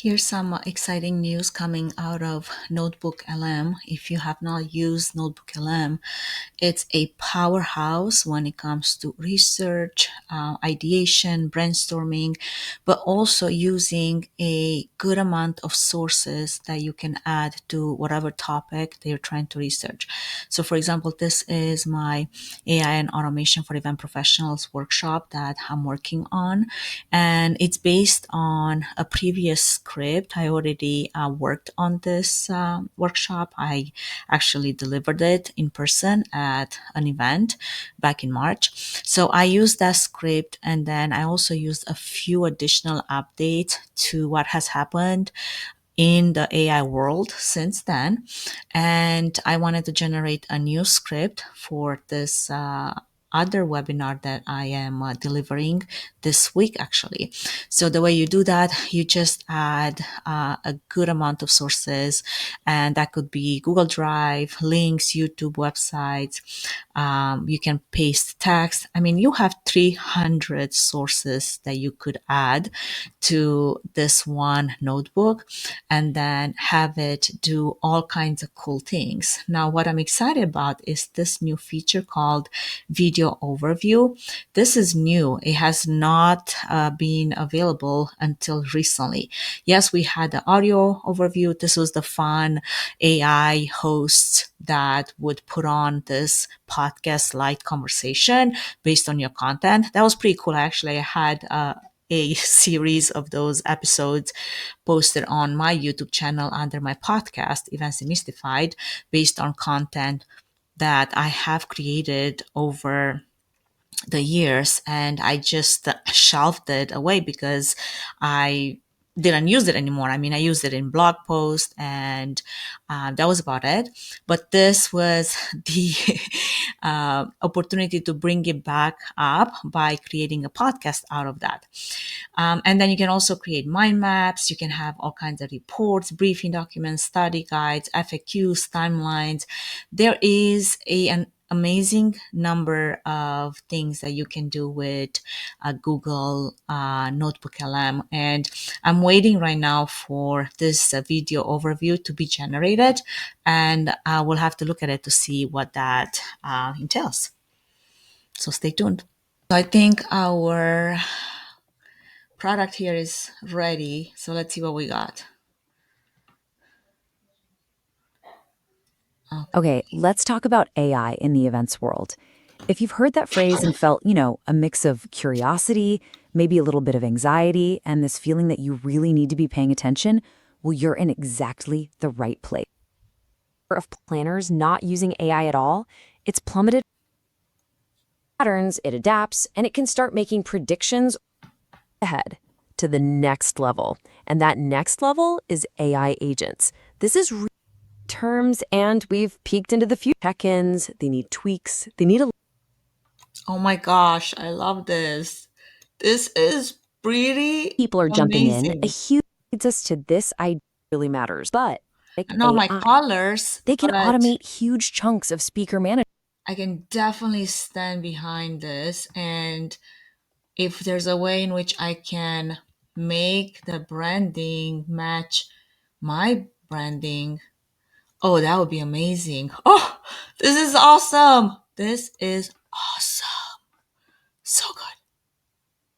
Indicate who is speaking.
Speaker 1: Here's some exciting news coming out of NotebookLM. If you have not used NotebookLM, it's a powerhouse when it comes to research, ideation, brainstorming, but also using a good amount of sources that you can add to whatever topic that you're trying to research. So, for example, this is my AI and automation for event professionals workshop that I'm working on, and it's based on a previous script. I already worked on this workshop. I actually delivered it in person at an event back in March. So I used that script, and then I also used a few additional updates to what has happened in the AI world since then. And I wanted to generate a new script for this other webinar that I am delivering this week, actually. So the way you do that, you just add a good amount of sources, and that could be Google Drive, links, YouTube websites. You can paste text. I mean, you have 300 sources that you could add to this one notebook and then have it do all kinds of cool things. Now, what I'm excited about is this new feature called Video Overview. This is new. It has not been available until recently. Yes, we had the audio overview. This was the fun AI host that would put on this podcast like conversation based on your content. That was pretty cool. Actually, I had a series of those episodes posted on my YouTube channel under my podcast, Events Demystified, based on content that I have created over the years, and I just shelved it away because I didn't use it anymore. I mean, I used it in blog posts, and that was about it. But this was the opportunity to bring it back up by creating a podcast out of that. And then you can also create mind maps. You can have all kinds of reports, briefing documents, study guides, FAQs, timelines. There is an amazing number of things that you can do with Google NotebookLM. And I'm waiting right now for this video overview to be generated, and we'll have to look at it to see what that entails. So stay tuned. So I think our product here is ready. So let's see what we got.
Speaker 2: Okay, let's talk about AI in the events world. If you've heard that phrase and felt, a mix of curiosity, maybe a little bit of anxiety, and this feeling that you really need to be paying attention, well, you're in exactly the right place. Of planners not using AI at all, it's plummeted patterns, it adapts, and it can start making predictions ahead to the next level. And that next level is AI agents. This is terms, and we've peeked into the few check-ins. They need tweaks. They need a
Speaker 1: Oh my gosh, I love this. This is pretty
Speaker 2: people are jumping in. A
Speaker 1: amazing.
Speaker 2: huge leads us to this idea really matters, but like
Speaker 1: Not my
Speaker 2: AI,
Speaker 1: colors,
Speaker 2: they can
Speaker 1: but
Speaker 2: automate huge chunks of speaker management.
Speaker 1: I can definitely stand behind this. And if there's a way in which I can make the branding match my branding, oh, that would be amazing. Oh, this is awesome. This is awesome. So good.